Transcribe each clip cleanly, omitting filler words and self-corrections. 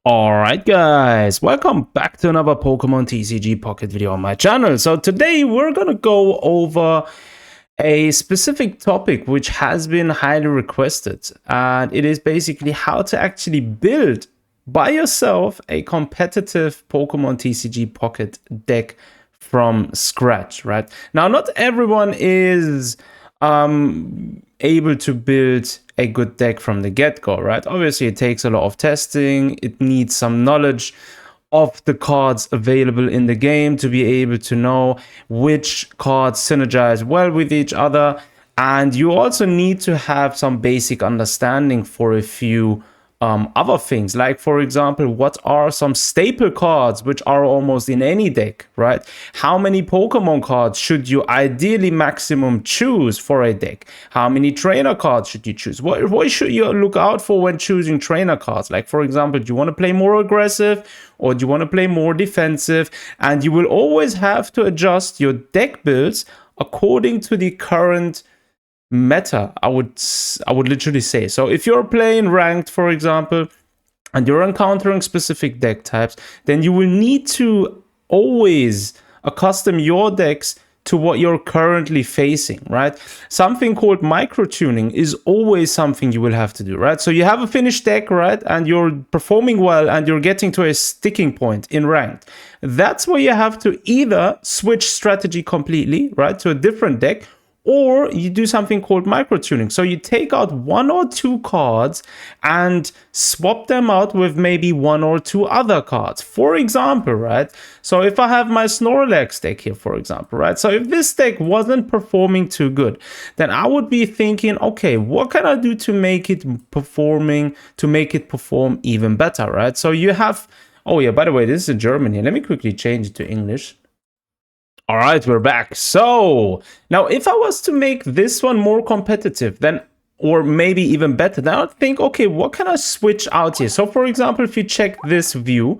Alright guys, welcome back to another Pokemon TCG Pocket video on my channel. So today we're gonna go over a specific topic which has been highly requested, and it is basically how to actually build by yourself a competitive Pokemon TCG Pocket deck from scratch, right? Now not everyone is able to build a good deck from the get-go, right? Obviously, it takes a lot of testing. It needs some knowledge of the cards available in the game to be able to know which cards synergize well with each other. And you also need to have some basic understanding for a few other things, like for example, what are some staple cards which are almost in any deck, right? How many Pokemon cards should you ideally maximum choose for a deck? How many trainer cards should you choose? What should you look out for when choosing trainer cards? Like for example, do you want to play more aggressive or do you want to play more defensive? And you will always have to adjust your deck builds according to the current meta, I would literally say. So if you're playing ranked, for example, and you're encountering specific deck types, then you will need to always accustom your decks to what you're currently facing, right? Something called micro tuning is always something you will have to do, right? So you have a finished deck, right? And you're performing well and you're getting to a sticking point in ranked. That's where you have to either switch strategy completely, right, to a different deck, or you do something called micro tuning. So you take out one or two cards and swap them out with maybe one or two other cards. For example, right? So if I have my Snorlax deck here, for example, right? So if this deck wasn't performing too good, then I would be thinking, okay, what can I do to make it perform even better, right? So you have, oh yeah, by the way, this is German here. Let me quickly change it to English. All right, we're back. So now if I was to make this one more competitive, then, or maybe even better, then I would think, okay, what can I switch out here? So for example, if you check this view,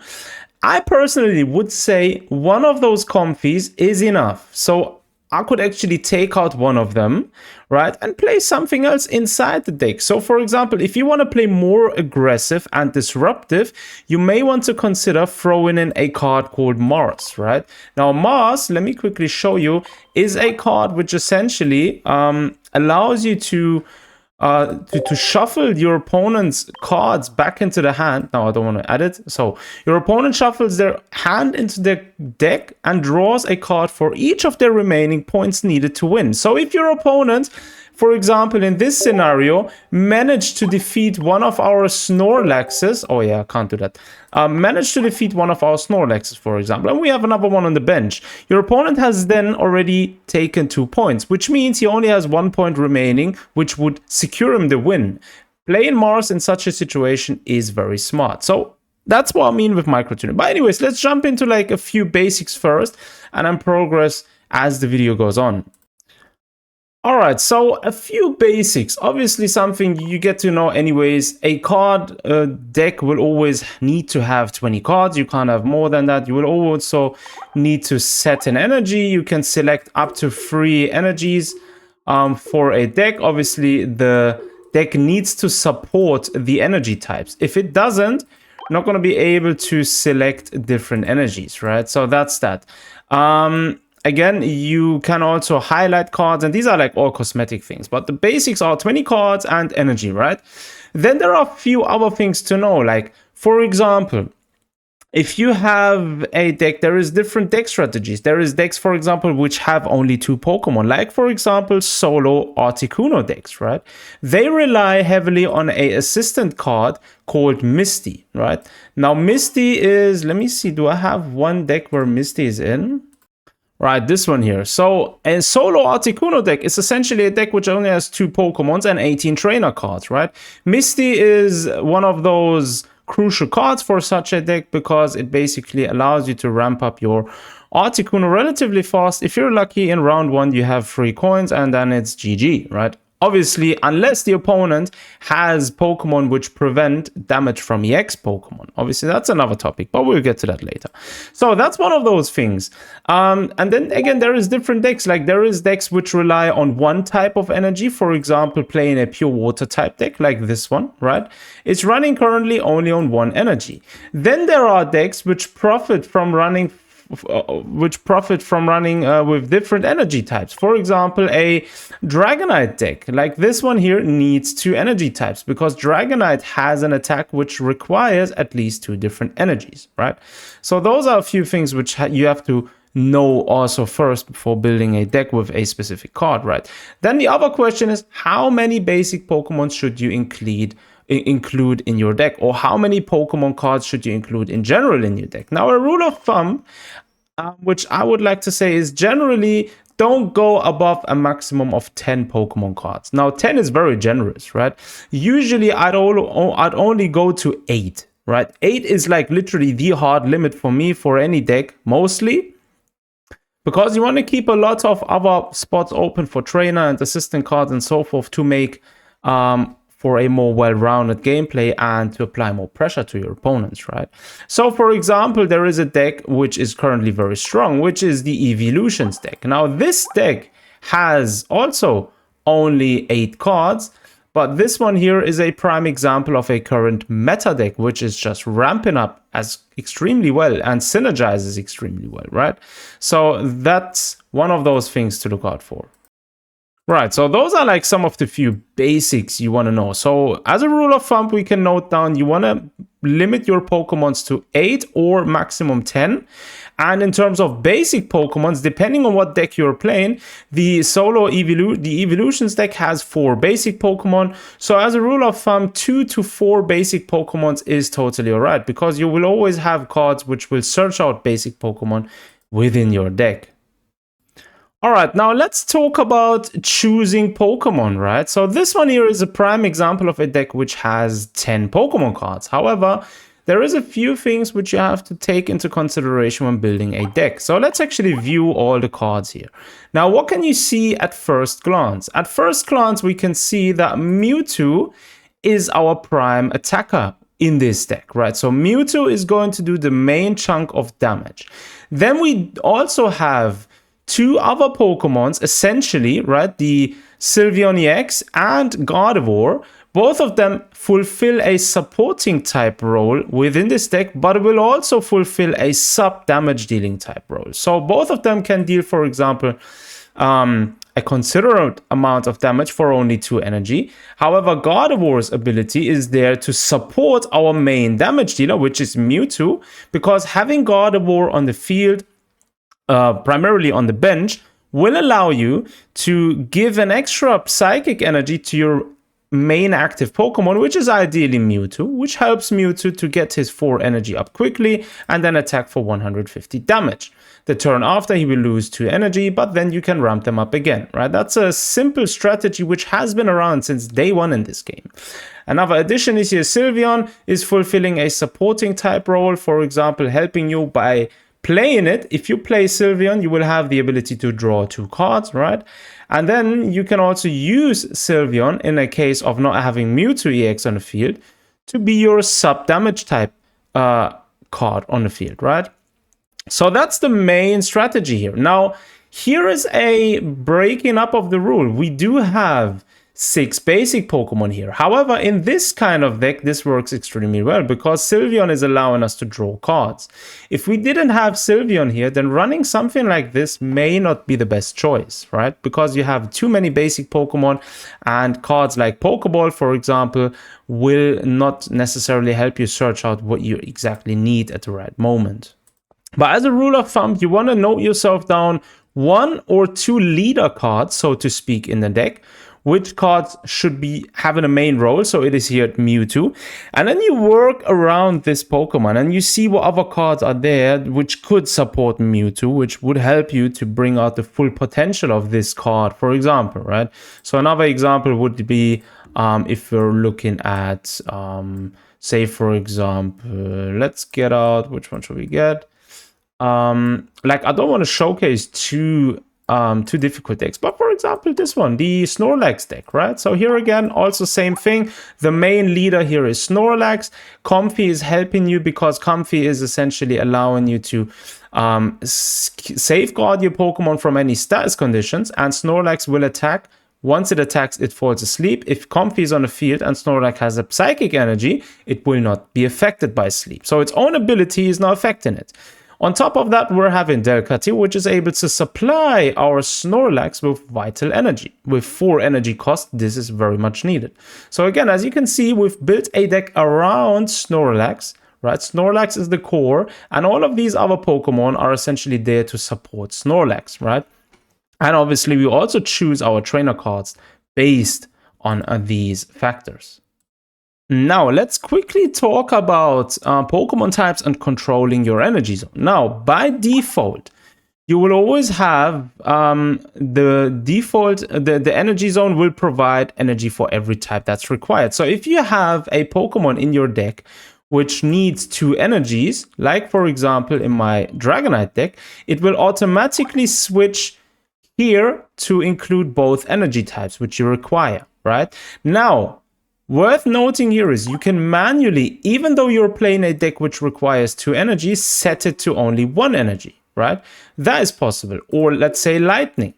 I personally would say one of those comfies is enough. So I could actually take out one of them, right, and play something else inside the deck. So for example, if you want to play more aggressive and disruptive, you may want to consider throwing in a card called Mars, right? Now Mars, let me quickly show you, is a card which essentially allows you to shuffle your opponent's cards back into the hand. Now I don't want to add it. So your opponent shuffles their hand into their deck and draws a card for each of their remaining points needed to win. So if your opponent, for example, in this scenario, managed to defeat one of our Snorlaxes. Oh yeah, I can't do that. Managed to defeat one of our Snorlaxes, for example, and we have another one on the bench. Your opponent has then already taken 2 points, which means he only has 1 point remaining, which would secure him the win. Playing Mars in such a situation is very smart. So that's what I mean with micro tuning. But anyways, let's jump into like a few basics first and then progress as the video goes on. All right, so a few basics. Obviously, something you get to know anyways. A card deck will always need to have 20 cards. You can't have more than that. You will also need to set an energy. You can select up to 3 energies for a deck. Obviously, the deck needs to support the energy types. If it doesn't, you're not going to be able to select different energies, right? So that's that. Again, you can also highlight cards, and these are like all cosmetic things, but the basics are 20 cards and energy, right? Then there are a few other things to know, like, for example, if you have a deck, there is different deck strategies. There is decks, for example, which have only 2 Pokemon, like, for example, solo Articuno decks, right? They rely heavily on a assistant card called Misty, right? Now, Misty is, let me see, do I have one deck where Misty is in? Right, this one here. So a solo Articuno deck is essentially a deck which only has 2 Pokemons and 18 trainer cards, right? Misty is one of those crucial cards for such a deck because it basically allows you to ramp up your Articuno relatively fast. If you're lucky, in round 1 you have 3 coins and then it's GG, right? Obviously, unless the opponent has Pokemon which prevent damage from EX Pokemon. Obviously, that's another topic, but we'll get to that later. So that's one of those things. And then again, there is different decks. Like there is decks which rely on one type of energy. For example, playing a pure water type deck like this one, right? It's running currently only on one energy. Then there are decks which profit from running with different energy types. For example, a Dragonite deck like this one here needs 2 energy types because Dragonite has an attack which requires at least 2 different energies, right? So those are a few things which you have to know also first before building a deck with a specific card, right? Then the other question is, how many basic Pokemon should you include in your deck, or how many Pokemon cards should you include in general in your deck? Now, a rule of thumb, which I would like to say, is generally don't go above a maximum of 10 Pokemon cards. Now, 10 is very generous, right? Usually, I'd only go to 8, right? 8 is like literally the hard limit for me for any deck, mostly. Because you want to keep a lot of other spots open for trainer and assistant cards and so forth to make for a more well-rounded gameplay and to apply more pressure to your opponents, right? So, for example, there is a deck which is currently very strong, which is the Eevelutions deck. Now, this deck has also only 8 cards, but this one here is a prime example of a current meta deck, which is just ramping up as extremely well and synergizes extremely well, right? So that's one of those things to look out for. Right, so those are like some of the few basics you want to know. So as a rule of thumb, we can note down you want to limit your Pokemons to 8 or maximum 10. And in terms of basic Pokemons, depending on what deck you're playing, the Eevelutions deck has 4 basic Pokemon. So as a rule of thumb, 2 to 4 basic Pokemons is totally alright, because you will always have cards which will search out basic Pokemon within your deck. All right, now let's talk about choosing Pokemon, right? So this one here is a prime example of a deck which has 10 Pokemon cards. However, there is a few things which you have to take into consideration when building a deck. So let's actually view all the cards here. Now, what can you see at first glance? At first glance, we can see that Mewtwo is our prime attacker in this deck, right? So Mewtwo is going to do the main chunk of damage. Then we also have 2 other Pokemons, essentially, right? The Sylveon EX and Gardevoir. Both of them fulfill a supporting type role within this deck, but will also fulfill a sub-damage dealing type role. So both of them can deal, for example, a considerable amount of damage for only 2 energy. However, Gardevoir's ability is there to support our main damage dealer, which is Mewtwo, because having Gardevoir on the field, primarily on the bench, will allow you to give an extra psychic energy to your main active Pokemon, which is ideally Mewtwo, which helps Mewtwo to get his 4 energy up quickly and then attack for 150 damage. The turn after, he will lose 2 energy, but then you can ramp them up again, right? That's a simple strategy which has been around since day 1 in this game. Another addition is here, Sylveon is fulfilling a supporting type role, for example, helping you by playing it. If you play Sylveon, you will have the ability to draw 2 cards, right? And then you can also use Sylveon in a case of not having Mewtwo EX on the field to be your sub-damage type card on the field, right? So that's the main strategy here. Now, here is a breaking up of the rule. We do have 6 basic Pokemon here. However, in this kind of deck, this works extremely well because Sylveon is allowing us to draw cards. If we didn't have Sylveon here, then running something like this may not be the best choice, right? Because you have too many basic Pokemon, and cards like Pokeball, for example, will not necessarily help you search out what you exactly need at the right moment. But as a rule of thumb, you want to note yourself down 1 or 2 leader cards, so to speak, in the deck. Which cards should be having a main role, so it is here at Mewtwo. And then you work around this Pokemon and you see what other cards are there which could support Mewtwo, which would help you to bring out the full potential of this card, for example, right? So another example would be if we're looking at, say, for example, let's get out, which one should we get? Like, I don't want to showcase 2 too difficult decks. But for example, this one, the Snorlax deck, right? So here again, also same thing. The main leader here is Snorlax. Comfy is helping you because Comfy is essentially allowing you to safeguard your Pokemon from any status conditions, and Snorlax will attack. Once it attacks, it falls asleep. If Comfy is on the field and Snorlax has a psychic energy, it will not be affected by sleep. So its own ability is not affecting it. On top of that, we're having Darktina, which is able to supply our Snorlax with vital energy. With 4 energy cost, this is very much needed. So again, as you can see, we've built a deck around Snorlax, right? Snorlax is the core, and all of these other Pokemon are essentially there to support Snorlax, right? And obviously, we also choose our trainer cards based on these factors. Now, let's quickly talk about Pokemon types and controlling your energy zone. Now, by default, you will always have the energy zone will provide energy for every type that's required. So if you have a Pokemon in your deck which needs 2 energies, like for example in my Dragonite deck, it will automatically switch here to include both energy types which you require, right? Now, worth noting here is you can manually, even though you're playing a deck which requires 2 energies, set it to only 1 energy, right? That is possible. Or let's say lightning.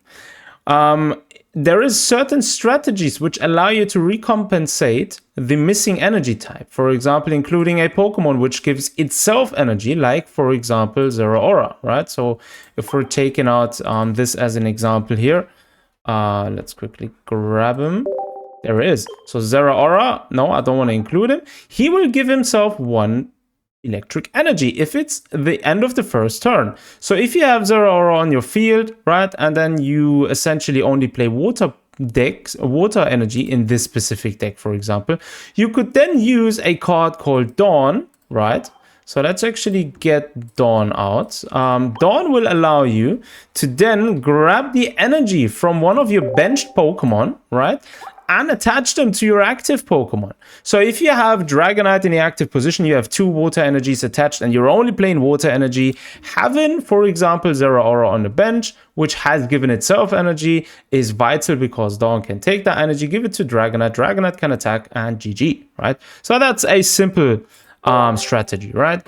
There is certain strategies which allow you to recompensate the missing energy type. For example, including a Pokemon which gives itself energy, like for example, Zeraora, right? So if we're taking out this as an example here, let's quickly grab him. There it is. So Zeraora, no, I don't want to include him. He will give himself 1 electric energy if it's the end of the first turn. So if you have Zeraora on your field, right, and then you essentially only play water decks, water energy in this specific deck, for example, you could then use a card called Dawn, right? So let's actually get Dawn out. Dawn will allow you to then grab the energy from one of your benched Pokemon, right? And attach them to your active Pokemon. So if you have Dragonite in the active position, you have 2 water energies attached and you're only playing water energy, having, for example, Zeraora on the bench, which has given itself energy, is vital because Dawn can take that energy, give it to Dragonite, Dragonite can attack, and GG, right? So that's a simple strategy, right?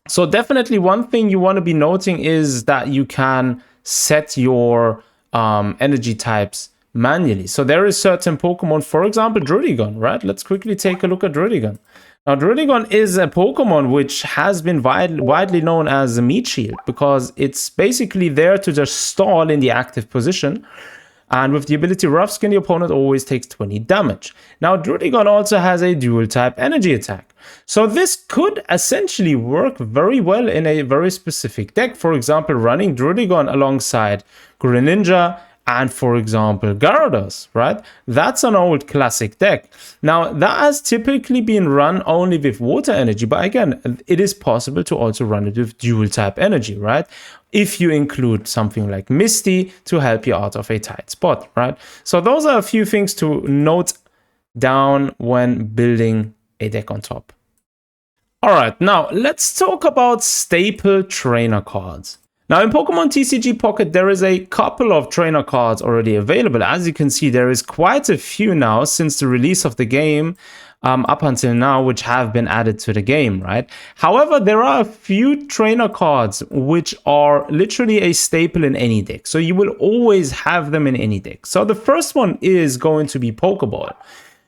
So definitely one thing you want to be noting is that you can set your energy types manually. So there is certain Pokemon, for example, Druddigon, right? Let's quickly take a look at Druddigon. Now, Druddigon is a Pokemon which has been widely known as a meat shield because it's basically there to just stall in the active position. And with the ability Rough Skin, the opponent always takes 20 damage. Now, Druddigon also has a dual type energy attack. So this could essentially work very well in a very specific deck. For example, running Druddigon alongside Greninja and, for example, Gyarados, right? That's an old classic deck. Now, that has typically been run only with water energy, but again, it is possible to also run it with dual type energy, right? If you include something like Misty to help you out of a tight spot, right? So those are a few things to note down when building a deck on top. All right, now let's talk about staple trainer cards. Now, in Pokemon TCG Pocket, there is a couple of trainer cards already available. As you can see, there is quite a few now since the release of the game up until now, which have been added to the game, right? However, there are a few trainer cards which are literally a staple in any deck. So you will always have them in any deck. So the first one is going to be Pokeball.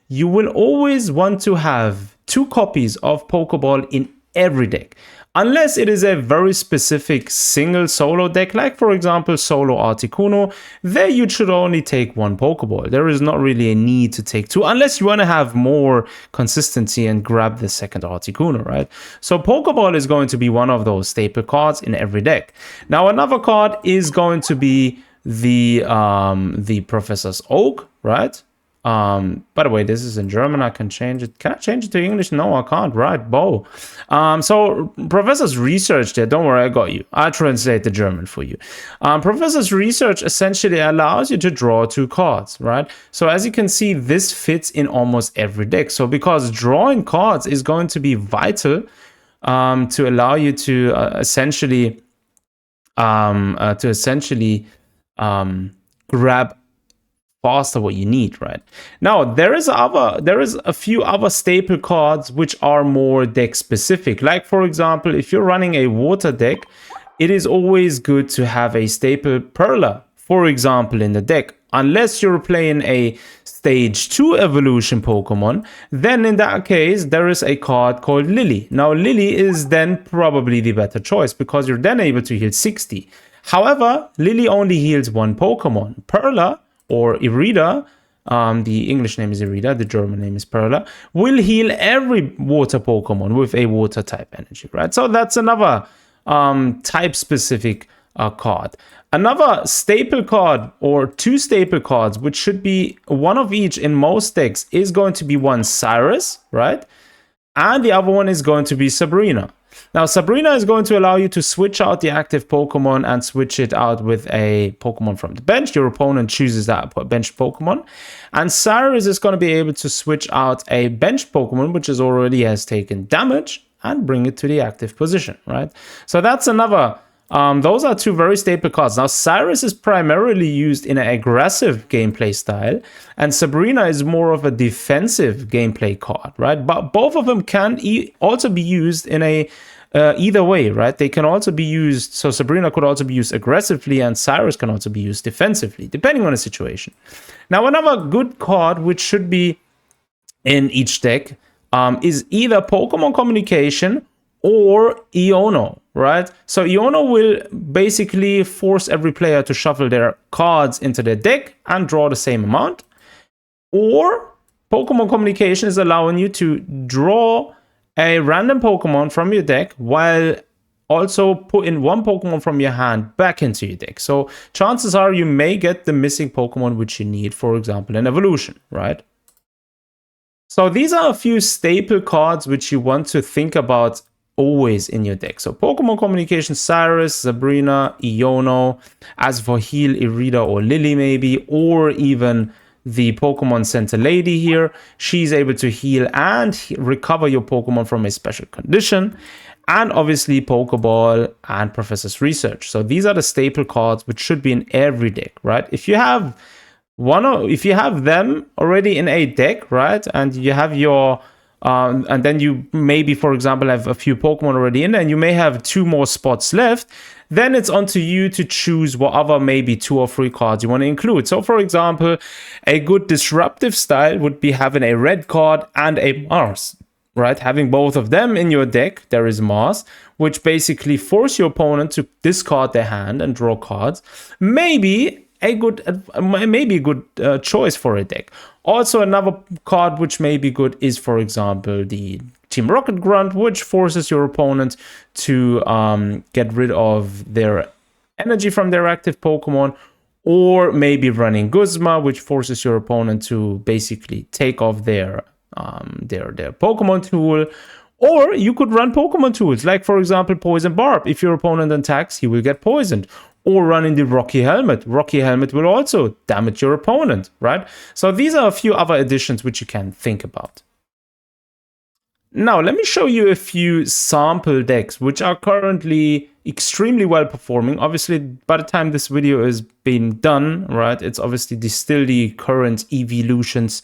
You will always want to have 2 copies of Pokeball in every deck. Unless it is a very specific single solo deck, like for example Solo Articuno, there you should only take 1 Pokeball. There is not really a need to take 2, unless you want to have more consistency and grab the second Articuno, right? So Pokeball is going to be one of those staple cards in every deck. Now another card is going to be the Professor's Oak, right? By the way, this is in German. I can change it. Can I change it to English? No, I can't. Right, Bo. So Professor's Research there. Don't worry, I got you. I'll translate the German for you. Professor's Research essentially allows you to draw 2 cards, right? So as you can see, this fits in almost every deck. So because drawing cards is going to be vital to allow you to essentially to essentially grab faster what you need, right? Now there is a few other staple cards which are more deck specific. Like for example, if you're running a water deck, it is always good to have a staple Perla, for example, in the deck. Unless you're playing a stage 2 evolution Pokemon, then in that case there is a card called Lily. Now Lily is then probably the better choice because you're then able to heal 60. However, Lily only heals one Pokemon. Perla or Irida, the English name is Irida, the German name is Perla, will heal every water Pokemon with a water type energy, right? So that's another type specific card. Another staple card or two staple cards, which should be one of each in most decks, is going to be one Cyrus, right? And the other one is going to be Sabrina. Now, Sabrina is going to allow you to switch out the active Pokemon and switch it out with a Pokemon from the bench. Your opponent chooses that bench Pokemon. And Cyrus is going to be able to switch out a bench Pokemon, which already has taken damage, and bring it to the active position, right? So that's another... those are two very staple cards. Now, Cyrus is primarily used in an aggressive gameplay style, and Sabrina is more of a defensive gameplay card, right? But both of them can also be used in a either way, right? They can also be used, so Sabrina could also be used aggressively, and Cyrus can also be used defensively, depending on the situation. Now, another good card which should be in each deck is either Pokemon Communication or Iono, right? So Iono will basically force every player to shuffle their cards into their deck and draw the same amount. Or Pokemon Communication is allowing you to draw a random Pokemon from your deck while also putting one Pokemon from your hand back into your deck. So chances are you may get the missing Pokemon which you need, for example, in Evolution, right? So these are a few staple cards which you want to think about always in your deck. So Pokemon Communication, Cyrus, Sabrina, Iono. As for Heal, Irida or Lily maybe, or even the Pokemon Center Lady here. She's able to heal and recover your Pokemon from a special condition. And obviously Pokeball and Professor's Research. So these are the staple cards which should be in every deck, right? If you have if you have them already in a deck, right, and you have your and then you maybe, for example, have a few Pokemon already in there, and you may have 2 more spots left, then it's on to you to choose what other maybe 2 or 3 cards you want to include. So, for example, a good disruptive style would be having a red card and a Mars, right? Having both of them in your deck, there is Mars, which basically force your opponent to discard their hand and draw cards. Maybe a good choice for a deck. Also, another card which may be good is, for example, the Team Rocket Grunt, which forces your opponent to get rid of their energy from their active Pokemon, or maybe running Guzma, which forces your opponent to basically take off their Pokemon tool. Or you could run Pokemon tools, like, for example, Poison Barb. If your opponent attacks, he will get poisoned. Or running the Rocky Helmet. Rocky Helmet will also damage your opponent, right? So these are a few other additions which you can think about. Now, let me show you a few sample decks which are currently extremely well performing. Obviously, by the time this video is being done, right, it's obviously still the current Eevelutions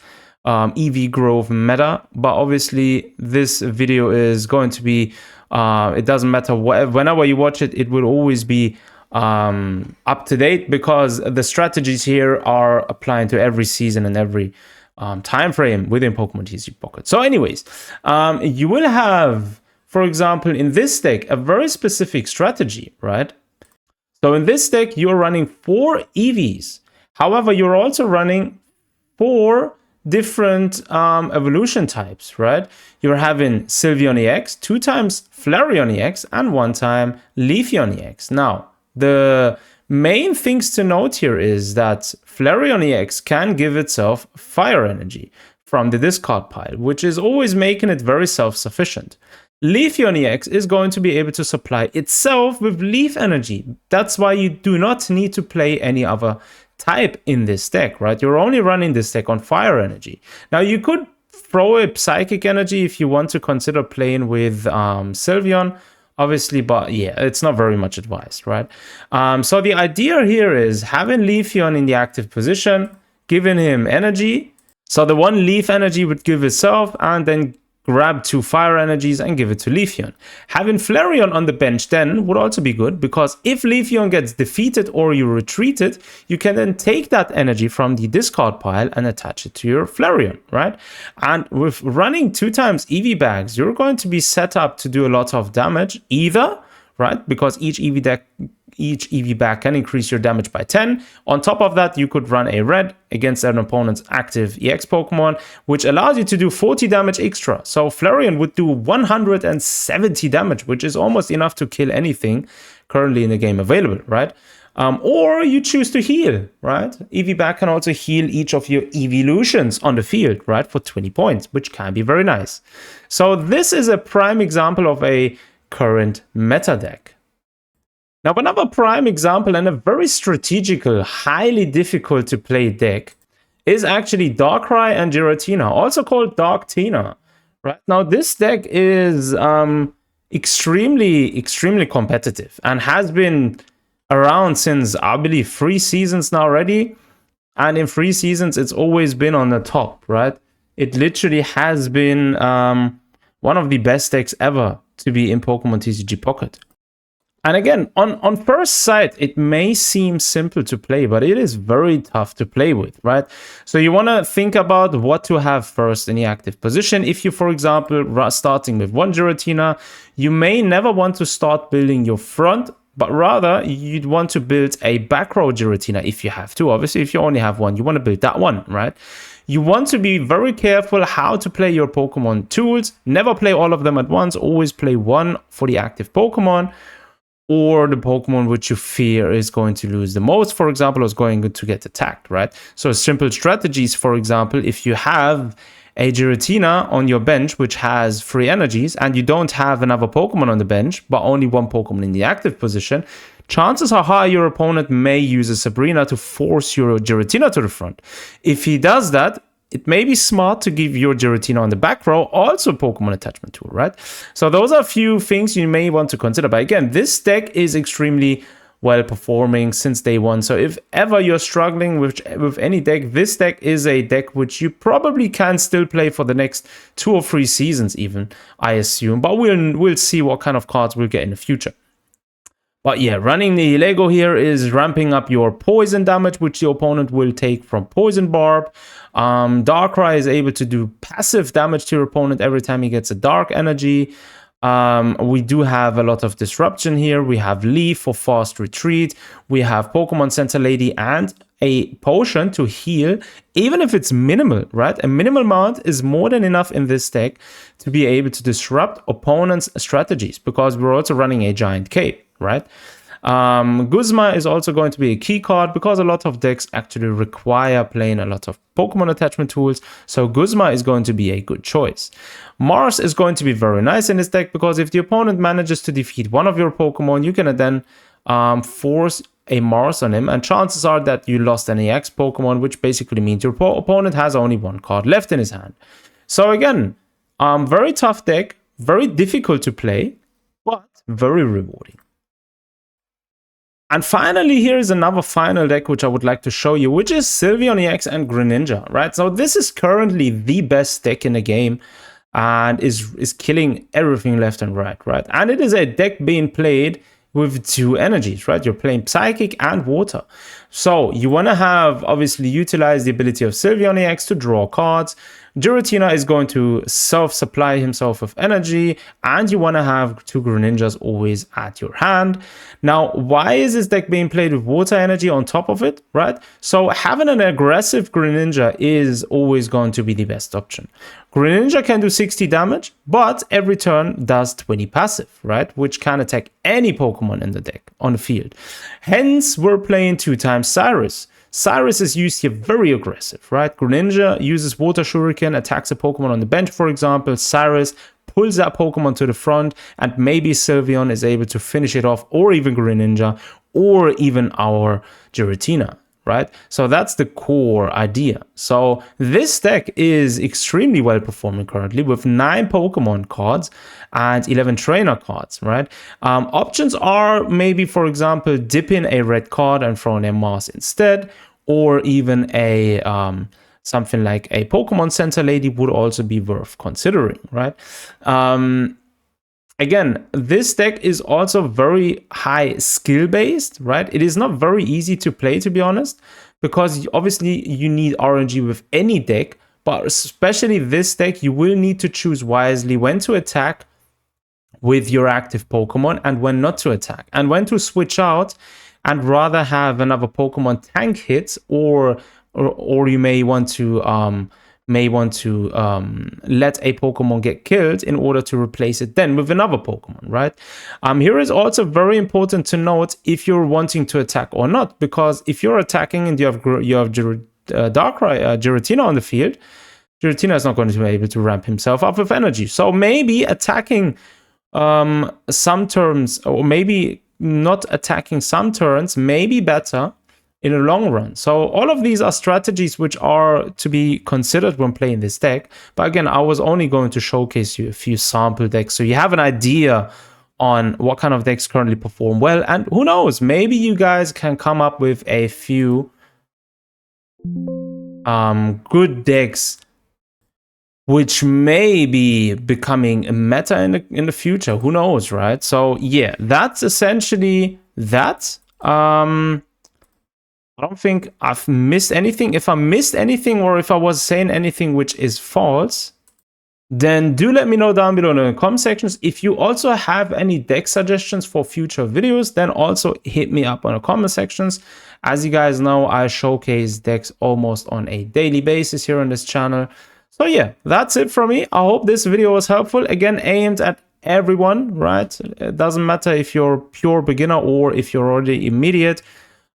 EV Grove meta, but obviously this video is going to be, it doesn't matter, whenever you watch it, it will always be up to date, because the strategies here are applying to every season and every time frame within Pokemon TCG Pocket. So anyways, you will have, for example, in this deck, a very specific strategy, right? So in this deck, you're running 4 EVs. However, you're also running 4 different evolution types, right? You're having Sylveon EX, 2 times Flareon EX, and 1 time Leafeon EX. Now, the main things to note here is that Flareon EX can give itself fire energy from the discard pile, which is always making it very self-sufficient. Leafeon EX is going to be able to supply itself with leaf energy. That's why you do not need to play any other type in this deck, right? You're only running this deck on fire energy. Now, you could throw a psychic energy if you want to consider playing with Sylveon. obviously, but yeah, it's not very much advised, right? So the idea here is having Leafeon in the active position, giving him energy. So the one Leaf energy would give itself, and then grab 2 fire energies and give it to Leafeon. Having Flareon on the bench then would also be good, because if Leafeon gets defeated or you retreat it, you can then take that energy from the discard pile and attach it to your Flareon, right? And with running 2 times EV bags, you're going to be set up to do a lot of damage, either, right? Because each EV bag can increase your damage by 10. On top of that, you could run a red against an opponent's active EX Pokemon, which allows you to do 40 damage extra. So Flareon would do 170 damage, which is almost enough to kill anything currently in the game available, right? Or you choose to heal, right? EV bag can also heal each of your Eevelutions on the field, right? For 20 points, which can be very nice. So this is a prime example of a current meta deck. Now, another prime example and a very strategical, highly difficult to play deck is actually Darkrai and Giratina, also called Darktina. Right now, this deck is extremely competitive and has been around since, I believe, 3 seasons now already. And in 3 seasons, it's always been on the top, right? It literally has been one of the best decks ever to be in Pokemon TCG Pocket. And again, on first sight, it may seem simple to play, but it is very tough to play with, right? So you want to think about what to have first in the active position. If you, for example, starting with 1 Giratina, you may never want to start building your front, but rather you'd want to build a back row Giratina if you have to. Obviously, if you only have 1, you want to build that one, right? You want to be very careful how to play your Pokemon tools. Never play all of them at once. Always play 1 for the active Pokemon, or the Pokemon which you fear is going to lose the most, for example, is going to get attacked, right? So simple strategies, for example, if you have a Giratina on your bench which has 3 energies and you don't have another Pokemon on the bench, but only 1 Pokemon in the active position, chances are high your opponent may use a Sabrina to force your Giratina to the front. If he does that, it may be smart to give your Giratina on the back row also Pokemon attachment tool, right? So those are a few things you may want to consider. But again, this deck is extremely well performing since day 1. So if ever you're struggling with any deck, this deck is a deck which you probably can still play for the next 2 or 3 seasons even, I assume. But we'll see what kind of cards we'll get in the future. But yeah, running the Lego here is ramping up your poison damage, which the opponent will take from Poison Barb. Darkrai is able to do passive damage to your opponent every time he gets a dark energy. We do have a lot of disruption here. We have Leaf for fast retreat. We have Pokemon Center Lady and a potion to heal, even if it's minimal, right? A minimal amount is more than enough in this deck to be able to disrupt opponents' strategies, because we're also running a giant cape, right? Guzma is also going to be a key card because a lot of decks actually require playing a lot of Pokemon attachment tools, so Guzma is going to be a good choice. Mars is going to be very nice in this deck because if the opponent manages to defeat one of your Pokemon, you can then force a Mars on him, and chances are that you lost an EX Pokemon, which basically means your opponent has only 1 card left in his hand. So again, very tough deck, very difficult to play, but very rewarding. And finally, here is another final deck which I would like to show you, which is Sylveon EX and Greninja, right? So this is currently the best deck in the game and is killing everything left and right, right? And it is a deck being played with 2 energies, right? You're playing Psychic and Water. So you want to have, obviously, utilize the ability of Sylveon EX to draw cards. Giratina is going to self-supply himself with energy, and you want to have 2 Greninjas always at your hand. Now, why is this deck being played with water energy on top of it, right? So having an aggressive Greninja is always going to be the best option. Greninja can do 60 damage, but every turn does 20 passive, right? Which can attack any Pokemon in the deck on the field. Hence, we're playing 2 times Cyrus. Cyrus is used here very aggressive, right? Greninja uses Water Shuriken, attacks a Pokemon on the bench, for example. Cyrus pulls that Pokemon to the front, and maybe Sylveon is able to finish it off, or even Greninja, or even our Giratina, right? So that's the core idea. So this deck is extremely well performing currently with 9 Pokemon cards and 11 trainer cards, right? Options are maybe, for example, dip in a red card and throw in a Mars instead, or even a something like a Pokemon Center Lady would also be worth considering, right? Again, this deck is also very high skill based, right? It is not very easy to play, to be honest, because obviously you need RNG with any deck, but especially this deck, you will need to choose wisely when to attack with your active Pokemon and when not to attack, and when to switch out and rather have another Pokemon tank hit, or you may want to let a Pokemon get killed in order to replace it then with another Pokemon, right? Here is also very important to note if you're wanting to attack or not, because if you're attacking and you have Giratina on the field, Giratina is not going to be able to ramp himself up with energy. So maybe attacking some turns, or maybe not attacking some turns, may be better in the long run. So all of these are strategies which are to be considered when playing this deck. But again, I was only going to showcase you a few sample decks so you have an idea on what kind of decks currently perform well. And who knows, maybe you guys can come up with a few good decks which may be becoming a meta in the future. Who knows, right? So yeah, that's essentially that. I don't think I've missed anything. If I missed anything, or if I was saying anything which is false, then do let me know down below in the comment sections. If you also have any deck suggestions for future videos, then also hit me up on the comment sections. As you guys know, I showcase decks almost on a daily basis here on this channel. So yeah, that's it from me. I hope this video was helpful. Again, aimed at everyone, right? It doesn't matter if you're pure beginner or if you're already immediate.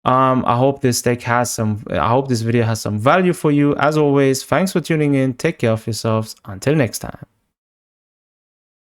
I hope this video has some value for you. As always, thanks for tuning in. Take care of yourselves. Until next time.